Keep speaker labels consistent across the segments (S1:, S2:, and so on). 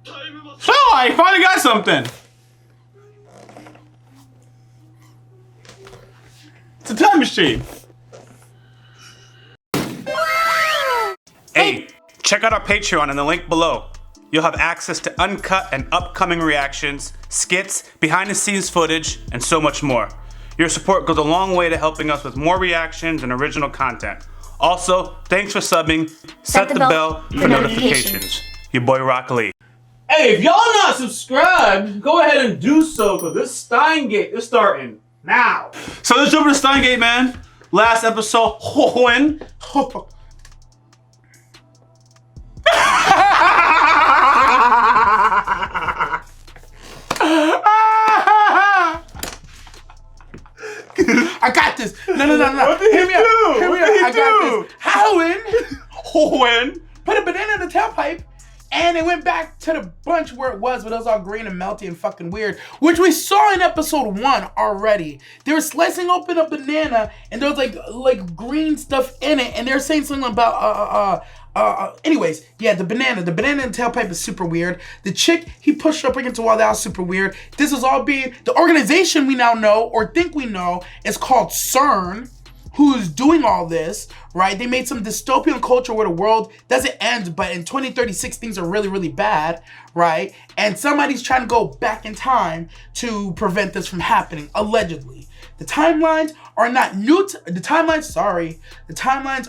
S1: So, I finally got something. It's a time machine. Hey, check out our Patreon in the link below. You'll have access to uncut and upcoming reactions, skits, behind-the-scenes footage, and so much more. Your support goes a long way to helping us with more reactions and original content. Also, thanks for subbing. Set the bell for notifications. Your boy YaBoyRockLee. Hey, if y'all not subscribed, go ahead and do so, because this Steingate is starting now. So let's jump into Steingate, man. Last episode, when
S2: I got this. No.
S1: What did he do?
S2: Hear me out. I got this. Howin put a banana in the tailpipe, and it went back to the bunch where it was, but it was all green and melty and fucking weird, which we saw in episode 1 already. They were slicing open a banana, and there was like green stuff in it, and they were saying something about anyways, yeah, the banana in the tailpipe is super weird. The chick he pushed up against the wall, that was super weird. This is all being, the organization we now know, or think we know, is called CERN, who's doing all this, right? They made some dystopian culture where the world doesn't end, but in 2036 things are really, really bad, right? And somebody's trying to go back in time to prevent this from happening, allegedly. The timelines are not the timelines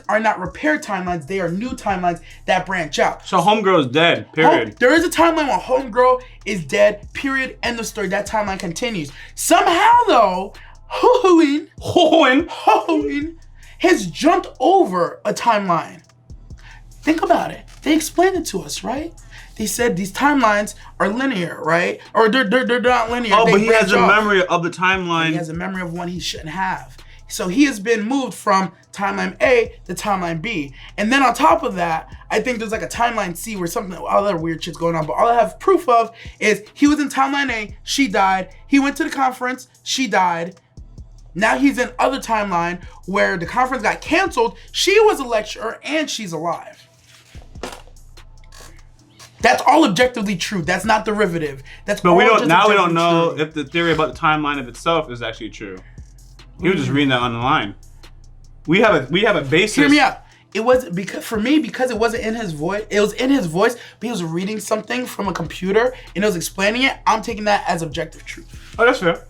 S2: are not repair timelines. They are new timelines that branch out.
S1: So Homegirl is dead, period.
S2: There is a timeline where Homegirl is dead, period, end of story. That timeline continues. Somehow though, Hoin has jumped over a timeline. Think about it. They explained it to us, right? They said these timelines are linear, right? Or they're not linear.
S1: Oh, but he has a memory of the timeline.
S2: He has a memory of one he shouldn't have. So he has been moved from timeline A to timeline B. And then on top of that, I think there's like a timeline C where something, other weird shit's going on. But all I have proof of is he was in timeline A, she died. He went to the conference, she died. Now he's in other timeline where the conference got canceled. She was a lecturer and she's alive. That's all objectively true. That's not derivative.
S1: But we don't know if the theory about the timeline of itself is actually true. He was just reading that on the line. We have a basis.
S2: Hear me out. It was because it wasn't in his voice. It was in his voice, but he was reading something from a computer and it was explaining it. I'm taking that as objective truth.
S1: Oh, that's fair.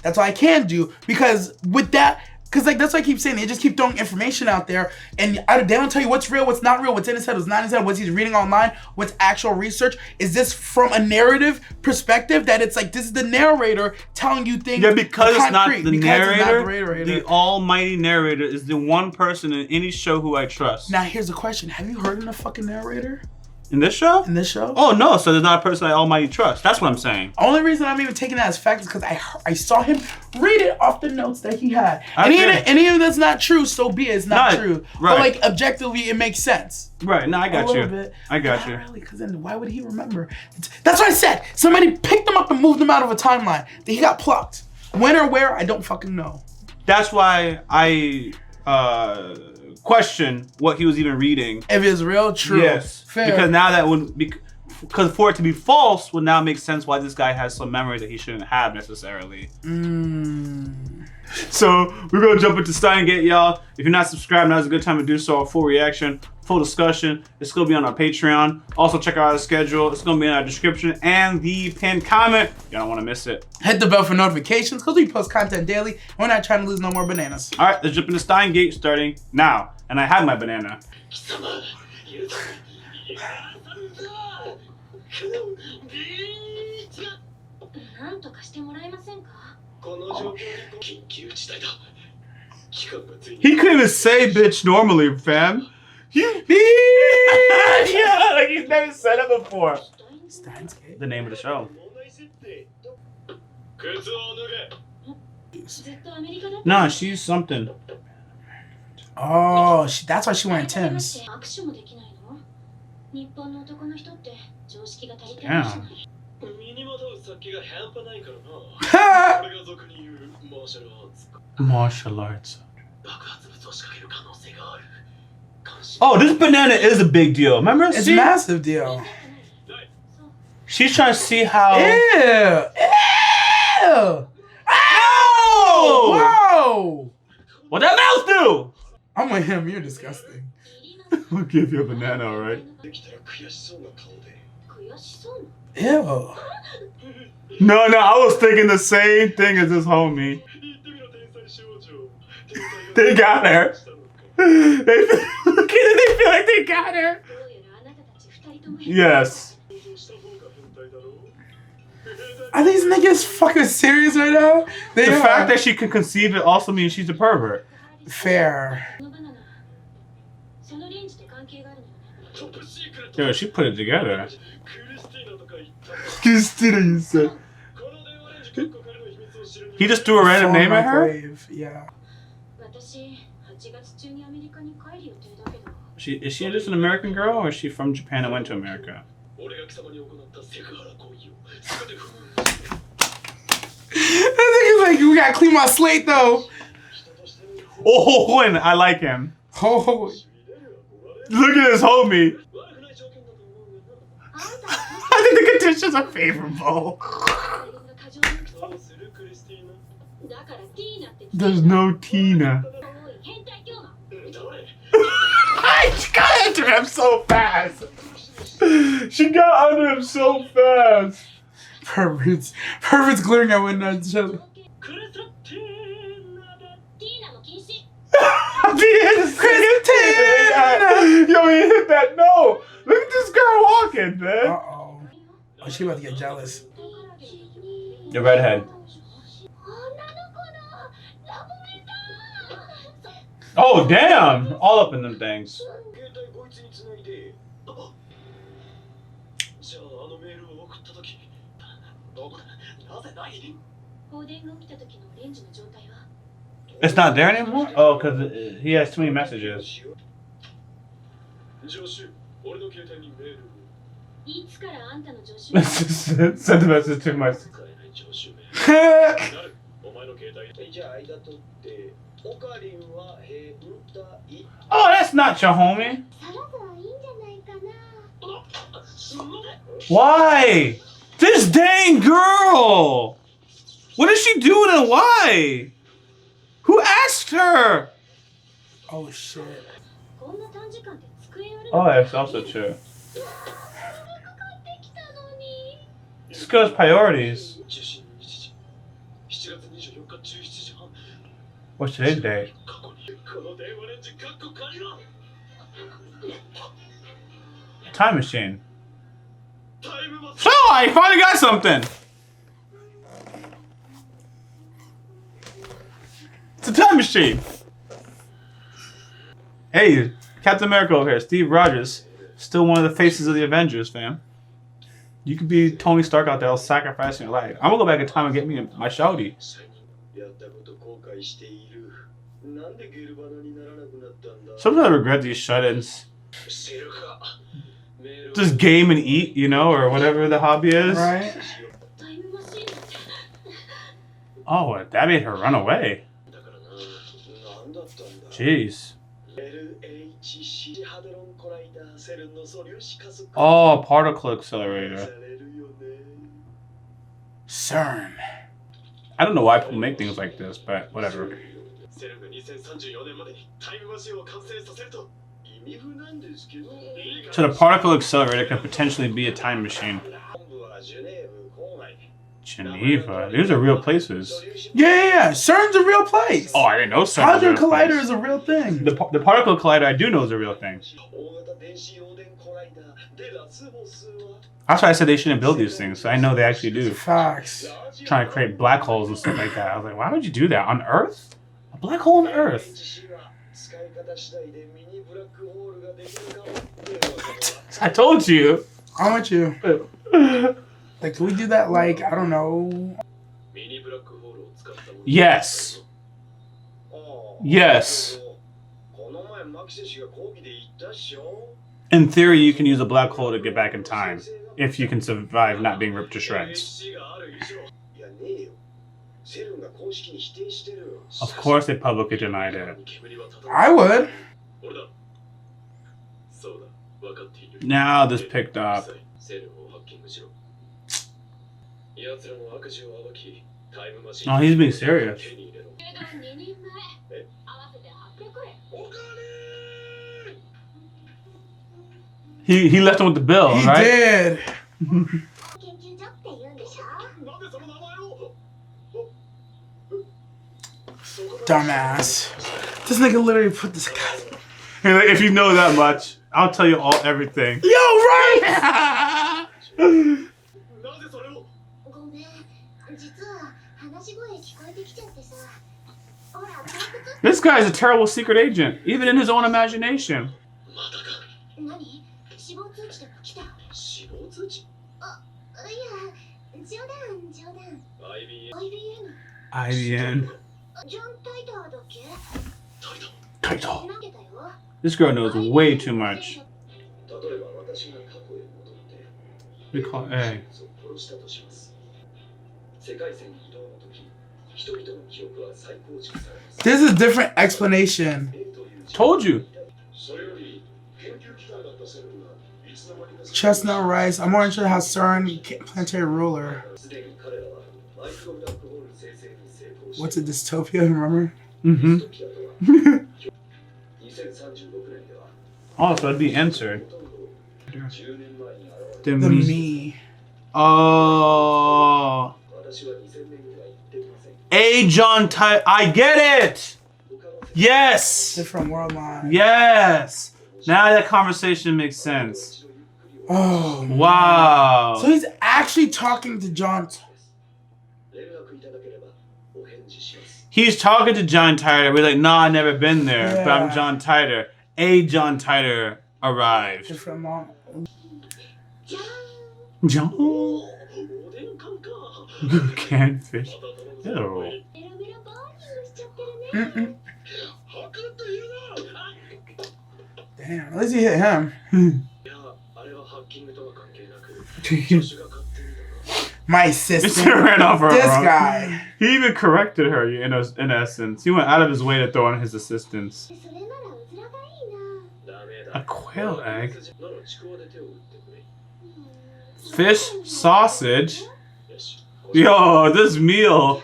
S2: That's all I can do, because with that, because like that's what I keep saying. They just keep throwing information out there, and they don't tell you what's real, what's not real, what's in his head, what's not in his head, what he's reading online, what's actual research. Is this from a narrative perspective that it's like this is the narrator telling you things?
S1: Yeah, because it's not the narrator. The almighty narrator is the one person in any show who I trust.
S2: Now here's the question: have you heard of the fucking narrator?
S1: In this show?
S2: In this show?
S1: Oh no, so there's not a person I almighty trust. That's what I'm saying.
S2: Only reason I'm even taking that as fact is because I saw him read it off the notes that he had. And even if that's not true, so be it. It's not true. Right. But like objectively, it makes sense.
S1: Right. No, I got you.
S2: Bit.
S1: I got you.
S2: Really, because then why would he remember? That's what I said. Somebody picked him up and moved him out of a timeline. He got plucked. When or where, I don't fucking know.
S1: That's why I question what he was even reading.
S2: If it's real, true.
S1: Yes.
S2: Fair.
S1: Because now that because for it to be false would now make sense why this guy has some memory that he shouldn't have necessarily. So we're gonna jump into Steingate, y'all. If you're not subscribed, now's a good time to do so. A full reaction, full discussion. It's gonna be on our Patreon. Also check out our schedule. It's gonna be in our description and the pinned comment. You don't want to miss it.
S2: Hit the bell for notifications because we post content daily. We're not trying to lose no more bananas.
S1: All right, let's jump into Steingate starting now. And I have my banana. He couldn't even say bitch normally, fam. Yeah, like he's never said it before.
S2: Steins.
S1: The name of the show. No, she's something.
S2: Oh, that's why she wearing Tim's.
S1: Damn. Martial arts. Oh, this banana is a big deal. Remember?
S2: It's a massive deal.
S1: She's trying to see how.
S2: Ew! Ew!
S1: No!
S2: Whoa!
S1: What that mouth do?
S2: I'm with him. You're disgusting.
S1: We'll give you a banana, alright?
S2: Ew.
S1: No, I was thinking the same thing as this homie. They got her. They feel like they got her. Yes.
S2: Are these niggas fucking serious right now?
S1: The fact that she can conceive it also means she's a pervert.
S2: Fair.
S1: Yo, she put it together. Christina, you said. He just threw a random name at her?
S2: Yeah.
S1: Is she just an American girl, or is she from Japan and went to America?
S2: That nigga's like, we gotta clean my slate though.
S1: Oh, and I like him.
S2: Oh.
S1: Look at this homie. I think the conditions are favorable. There's no Tina. She got under him so fast. She got under him so fast.
S2: Perverts glaring at one another.
S1: Christina! Yo, he hit that note. Look at this girl walking, man.
S2: Uh-oh. Oh, she about to get jealous.
S1: The redhead. Oh, damn. All up in them things. It's not there anymore? Oh, because he has too many messages. Send the message to my... Oh, that's not your homie. Why? This dang girl! What is she doing and why? Who asked her?
S2: Oh shit.
S1: Oh, that's also true. This girl's priorities. What's today's date? Time machine. So, I finally got something. It's a time machine. Hey, Captain America over here. Steve Rogers. Still one of the faces of the Avengers, fam. You could be Tony Stark out there sacrificing your life. I'm gonna go back in time and get me my shouty. Sometimes I regret these shut-ins. Just game and eat, you know, or whatever the hobby is.
S2: Right.
S1: Oh, that made her run away. Jeez. Oh, particle accelerator.
S2: CERN.
S1: I don't know why people make things like this, but whatever. So the particle accelerator can potentially be a time machine. Geneva. These are real places.
S2: Yeah. CERN's a real place.
S1: Oh, I didn't know CERN.
S2: Hadron Collider is a real thing.
S1: The particle collider I do know is a real thing. That's why I said they shouldn't build these things. So I know they actually do.
S2: Facts.
S1: Trying to create black holes and stuff like that. I was like, why would you do that? On Earth? A black hole on Earth? I told you.
S2: I'm with you. Like, can we do that, like, I don't know.
S1: Yes. Yes. In theory, you can use a black hole to get back in time. If you can survive not being ripped to shreds. Of course they publicly denied it.
S2: I would.
S1: Now this picked up. Oh, he's being serious. He left him with the bill,
S2: He
S1: right?
S2: did. Dumbass. This nigga literally put this guy.
S1: If you know that much, I'll tell you everything.
S2: Yo, right?
S1: This guy's a terrible secret agent, even in his own imagination. IBN. Title. This girl knows way too much. We call A.
S2: This is a different explanation.
S1: Told you.
S2: Chestnut rice. I'm more interested in how CERN planetary ruler. What's a dystopia? Remember?
S1: Mm-hmm. Oh, so it'd be answered.
S2: The me.
S1: Oh. A John Ty. I get it. Yes.
S2: Different world line.
S1: Yes. Now that conversation makes sense.
S2: Oh.
S1: Wow.
S2: So he's actually talking to John.
S1: He's talking to John Titor. We're like, nah, I've never been there, but I'm
S2: Yeah.
S1: John Titor. A John Titor arrived.
S2: Different long.
S1: John? You can't fish. Ew.
S2: Mm-mm. Damn, at least he hit him. My sister.
S1: Mr. ran off her.
S2: This guy.
S1: He even corrected her in essence. He went out of his way to throw in his assistance. A quail egg? Fish? Sausage? Yo, this meal.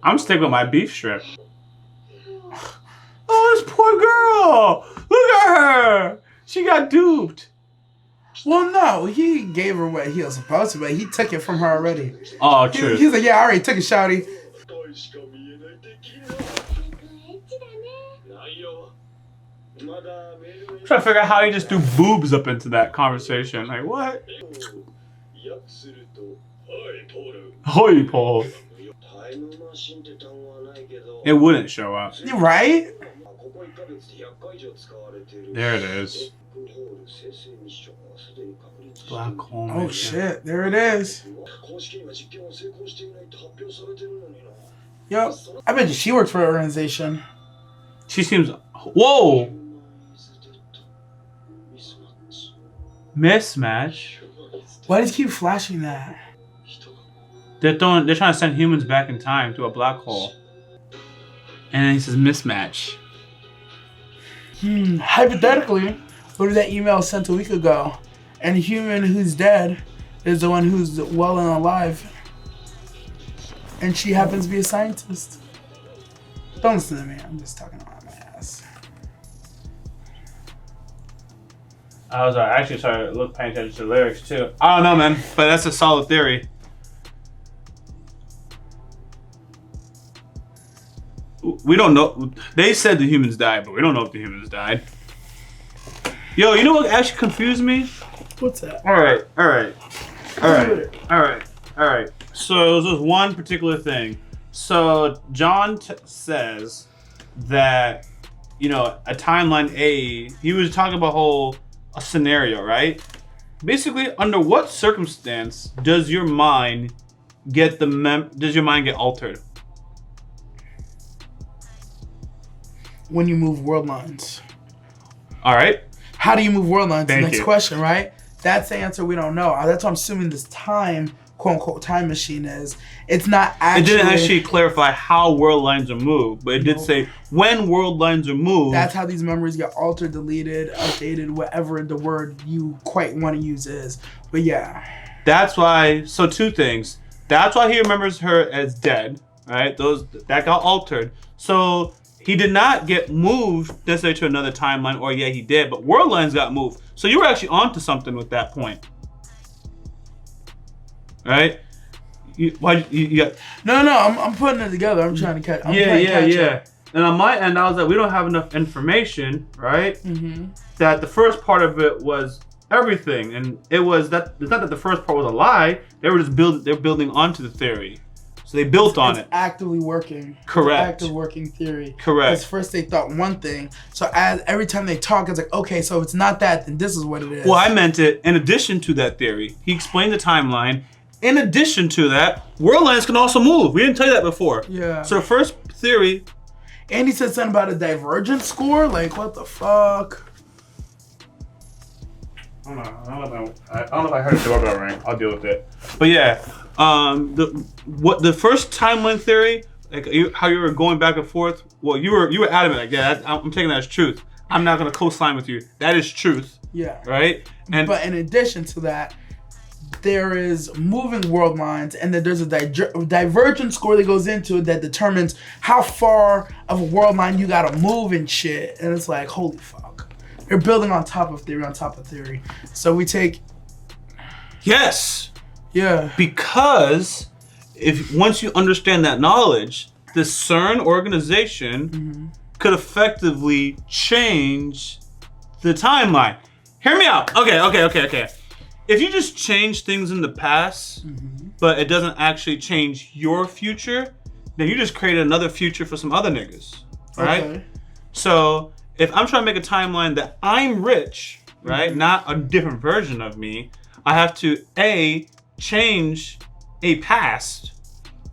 S1: I'm sticking with my beef strip. Oh, this poor girl. Look at her. She got duped.
S2: Well, no, he gave her what he was supposed to, but he took it from her already.
S1: Oh, true.
S2: He's like, yeah, I already took it, shouty.
S1: I'm trying to figure out how he just threw boobs up into that conversation. Like, what? Holy Paul. It wouldn't show up.
S2: You right?
S1: There it is. Black hole.
S2: Oh, shit. There it is. Yep. I bet you she works for an organization.
S1: She seems... Whoa! Mismatch?
S2: Why does he keep flashing that?
S1: They're trying to send humans back in time to a black hole. And then he says mismatch.
S2: Hypothetically, what if that email was sent a week ago? And the human who's dead is the one who's well and alive. And she happens to be a scientist. Don't listen to me. I'm just talking about my ass.
S1: I was actually started paying attention to the lyrics too. I don't know, man, but that's a solid theory. We don't know. They said the humans died, but we don't know if the humans died. Yo, you know what actually confused me?
S2: What's that?
S1: All right. So it was just one particular thing. So John says that, you know, a timeline A, he was talking about a scenario, right? Basically, under what circumstance does your mind get altered?
S2: When you move world lines.
S1: All right.
S2: How do you move world lines?
S1: Thank
S2: Next
S1: you.
S2: question, right? That's the answer we don't know. That's what I'm assuming this time, quote unquote, time machine is. It's not actually.
S1: It didn't actually clarify how world lines are moved, but it did say when world lines are moved.
S2: That's how these memories get altered, deleted, updated, whatever the word you quite want to use is. But yeah.
S1: That's why. So two things. That's why he remembers her as dead. Right? That got altered. So he did not get moved necessarily to another timeline, or yeah, he did. But world lines got moved. So you were actually onto something with that point. Right? You got...
S2: No, I'm putting it together. I'm trying to catch.
S1: Yeah. And on my end, I was like, we don't have enough information, right? Mm-hmm. That the first part of it was everything, and it was that. It's not that the first part was a lie. They were just building onto the theory, so they built on it.
S2: Actively working.
S1: Correct.
S2: Active working theory.
S1: Correct.
S2: Because first they thought one thing, so as every time they talk, it's like, okay, so if it's not that, then this is what it is.
S1: Well, I meant it in addition to that theory. He explained the timeline. In addition to that, world lines can also move. We didn't tell you that before.
S2: Yeah.
S1: So the first theory.
S2: And he said something about a divergent score. Like, what the fuck?
S1: I don't know if I heard a doorbell ring. I'll deal with it. But yeah, the first timeline theory, like how you were going back and forth. Well, you were adamant. Like, yeah, I'm taking that as truth. I'm not gonna co-sign with you. That is truth.
S2: Yeah.
S1: Right.
S2: But in addition to that, there is moving world lines, and then there's a divergent score that goes into it that determines how far of a world line you gotta move and shit. And it's like, holy fuck. They're building on top of theory on top of theory. So we take...
S1: Yes.
S2: Yeah.
S1: Because once you understand that knowledge, the CERN organization could effectively change the timeline. Hear me out. Okay. If you just change things in the past, but it doesn't actually change your future, then you just create another future for some other niggas, right? Okay. So if I'm trying to make a timeline that I'm rich, right, not a different version of me, I have to change a past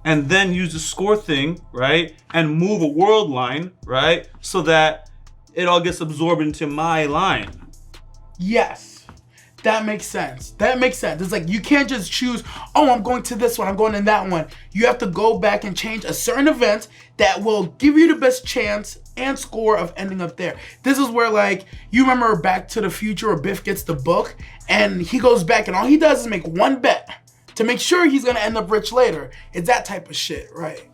S1: and then use the score thing, right, and move a world line, right, so that it all gets absorbed into my line.
S2: Yes. That makes sense. It's like you can't just choose, oh, I'm going to this one, I'm going to that one. You have to go back and change a certain event that will give you the best chance and score of ending up there. This is where, like, you remember Back to the Future where Biff gets the book and he goes back and all he does is make one bet to make sure he's going to end up rich later. It's that type of shit, right?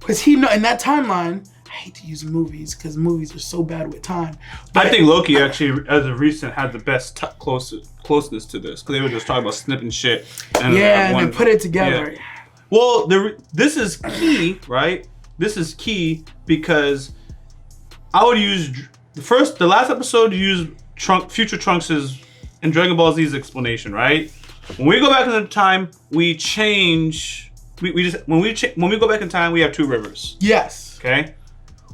S2: Because he know in that timeline, I hate to use movies because movies are so bad with time.
S1: But I think Loki actually, as of recent, had the best closeness to this because they were just talking about snipping shit. And
S2: they put it together.
S1: Yeah. Well, this is key, right? This is key because I would use the last episode to use Future Trunks' in Dragon Ball Z's explanation, right? When we go back in time, we change. When we go back in time, we have two rivers.
S2: Yes.
S1: Okay.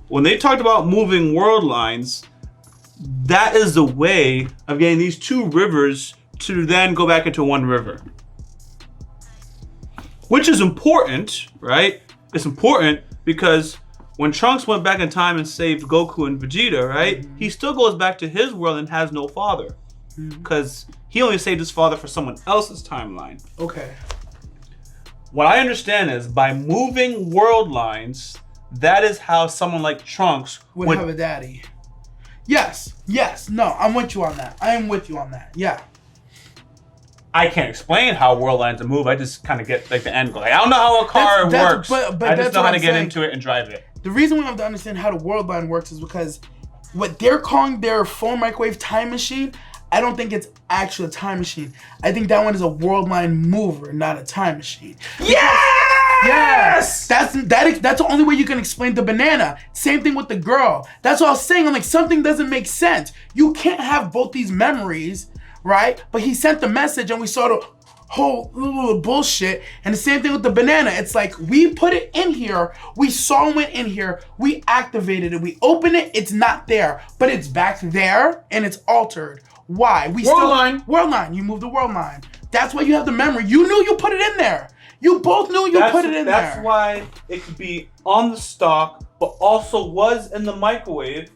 S1: When they talked about moving world lines, that is the way of getting these two rivers to then go back into one river. Which is important, right? It's important because when Trunks went back in time and saved Goku and Vegeta, right? He still goes back to his world and has no father. Because he only saved his father for someone else's timeline.
S2: Okay.
S1: What I understand is by moving world lines, that is how someone like Trunks
S2: would have a daddy. Yes. No, I'm with you on that. I am with you on that. Yeah.
S1: I can't explain how world lines move. I just kind of get like the end goal. Like, I don't know how a car works. But I just know how to get into it and drive it.
S2: The reason we have to understand how the world line works is because what they're calling their phone microwave time machine, I don't think it's actually a time machine. I think that one is a world line mover, not a time machine. Yes! That's the only way you can explain the banana. Same thing with the girl. That's what I was saying. I'm like, something doesn't make sense. You can't have both these memories, right? But he sent the message and we saw the whole little bullshit. And the same thing with the banana. It's like, we put it in here. We saw it in here. We activated it. We open it. It's not there. But it's back there and it's altered. Why? World line. You move the world line. That's why you have the memory. You knew you put it in there. You both knew you put it in there.
S1: That's why it could be on the stock, but also was in the microwave.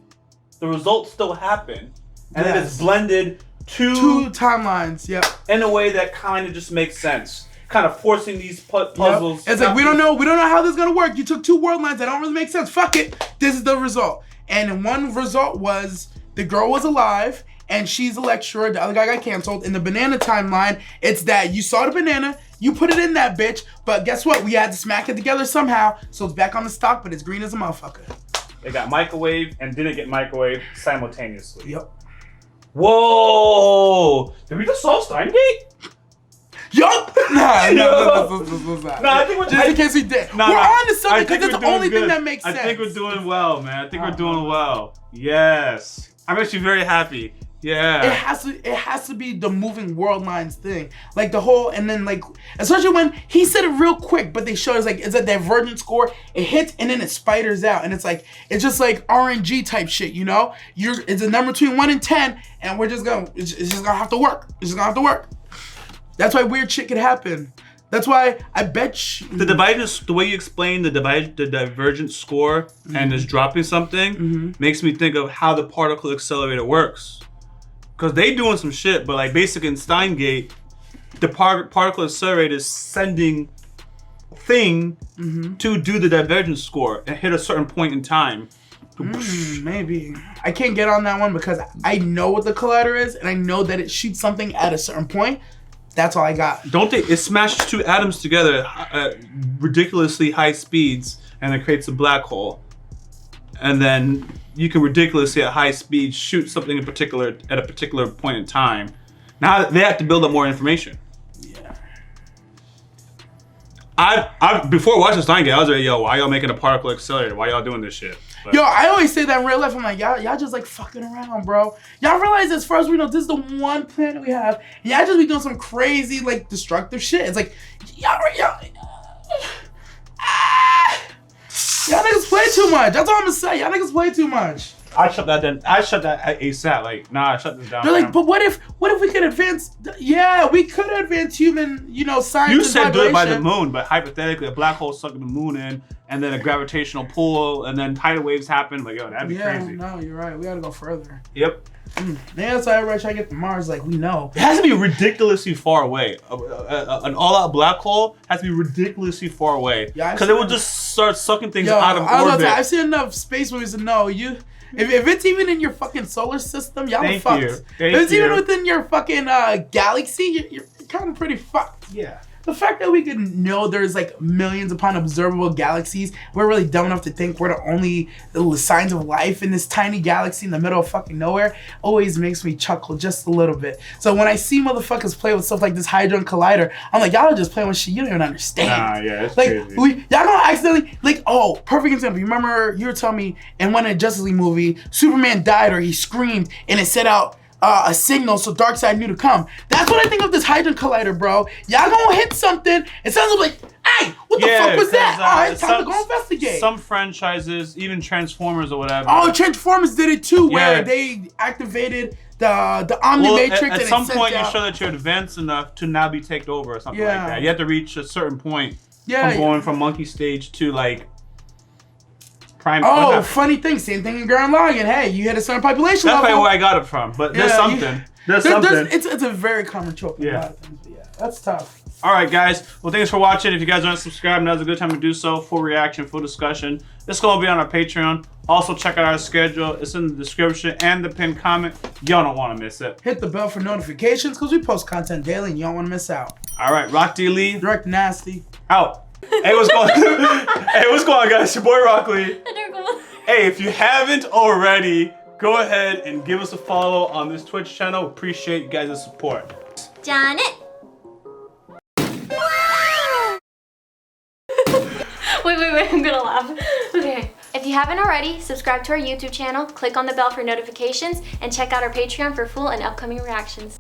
S1: The results still happen. And then it's blended two
S2: timelines, yep.
S1: In a way that kind of just makes sense. Kind of forcing these puzzles.
S2: Yep. It's like, we don't know how this is going to work. You took two world lines that don't really make sense. Fuck it. This is the result. And one result was the girl was alive and she's a lecturer. The other guy got canceled. In the banana timeline, it's that you saw the banana, you put it in that bitch, but guess what? We had to smack it together somehow, so it's back on the stock, but it's green as a motherfucker.
S1: It got microwaved and didn't get microwaved simultaneously.
S2: Yep.
S1: Whoa! Did we just solve Steingate?
S2: Yup! Nah,
S1: I think we're
S2: just in case we did. We're on to something because it's the only thing that makes sense.
S1: I think we're doing well, man. I think we're doing well. Yes. I'm actually very happy. Yeah.
S2: It has to be the moving world lines thing. Like the whole, and then like, especially when he said it real quick, but they showed us like, it's a divergent score. It hits and then it spiders out. And it's like, it's just like RNG type shit, you know? It's a number between 1 and 10, and we're just gonna, it's just gonna have to work. It's just gonna have to work. That's why weird shit could happen. That's why I bet you...
S1: The way you explain the divergent score and is dropping something makes me think of how the particle accelerator works. Because they doing some shit, but like basically in Steingate, the particle accelerator is sending thing to do the divergent score and hit a certain point in time.
S2: Maybe. I can't get on that one because I know what the collider is and I know that it shoots something at a certain point. That's all I got.
S1: Don't they? It smashes two atoms together at ridiculously high speeds, and it creates a black hole. And then you can ridiculously at high speed shoot something in particular at a particular point in time. Now they have to build up more information.
S2: Yeah.
S1: I before watching Steingate, I was like, yo, why y'all making a particle accelerator? Why y'all doing this shit? But,
S2: yo, I always say that in real life. I'm like, y'all just like fucking around, bro. Y'all realize as far as we know, this is the one planet we have. And y'all just be doing some crazy, like, destructive shit. It's like, y'all niggas play too much. That's all I'm gonna say. Y'all niggas play too much.
S1: I shut that down. I shut that ASAP. Like, nah, shut this down.
S2: They're like, but what if we could advance? Yeah, we could advance human, science.
S1: You said do it by the moon, but hypothetically, a black hole sucking the moon in, and then a gravitational pull, and then tidal waves happen. Like, yo, that'd be crazy.
S2: No, you're right. We gotta go further.
S1: Yep.
S2: Maybe that's why everybody try to get to Mars. Like, we know
S1: it has to be ridiculously far away. An all-out black hole has to be ridiculously far away, because it will just start sucking things out of orbit.
S2: I've seen enough space movies to know you. If it's even in your fucking solar system, y'all are fucked. If it's even within your fucking galaxy, you're kind of pretty fucked.
S1: Yeah.
S2: The fact that we could know there's like millions upon observable galaxies, we're really dumb enough to think we're the only signs of life in this tiny galaxy in the middle of fucking nowhere, always makes me chuckle just a little bit. So when I see motherfuckers play with stuff like this Hadron Collider, I'm like, y'all are just playing with shit you don't even understand.
S1: Nah, yeah, it's
S2: like,
S1: crazy.
S2: Y'all gonna accidentally, like, oh, perfect example. You remember you were telling me in one of the Justice League movie, Superman died or he screamed and it set out a signal so Darkseid knew to come. That's what I think of this Hadron Collider, bro. Y'all gonna hit something. It sounds like, hey, what the fuck was that? All right, time to go investigate.
S1: Some franchises, even Transformers or whatever.
S2: Oh, Transformers did it too, where they activated the Omnimatrix.
S1: At some point, you show that you're advanced enough to now be taken over or something like that. You have to reach a certain point. From going from monkey stage to like prime.
S2: Oh, funny thing. Same thing in Gurren Lagann. Hey, you hit a certain population level.
S1: That's probably where I got it from. But there's something. There's something.
S2: It's a very common trope in a lot of things. But yeah, that's tough.
S1: All right, guys. Well, thanks for watching. If you guys aren't subscribed, now's a good time to do so. Full reaction, full discussion. It's going to be on our Patreon. Also, check out our schedule. It's in the description and the pinned comment. Y'all don't want to miss it.
S2: Hit the bell for notifications because we post content daily and you don't want to miss out.
S1: All right, YaBoyRockLee.
S2: Direct Nasty.
S1: Out. Hey, what's going on? Hey, what's going on, guys? Your boy YaBoyRockLee. Hey, if you haven't already, go ahead and give us a follow on this Twitch channel. Appreciate you guys' support.
S3: Janet. Wait, I'm gonna laugh. Okay. If you haven't already, subscribe to our YouTube channel, click on the bell for notifications, and check out our Patreon for full and upcoming reactions.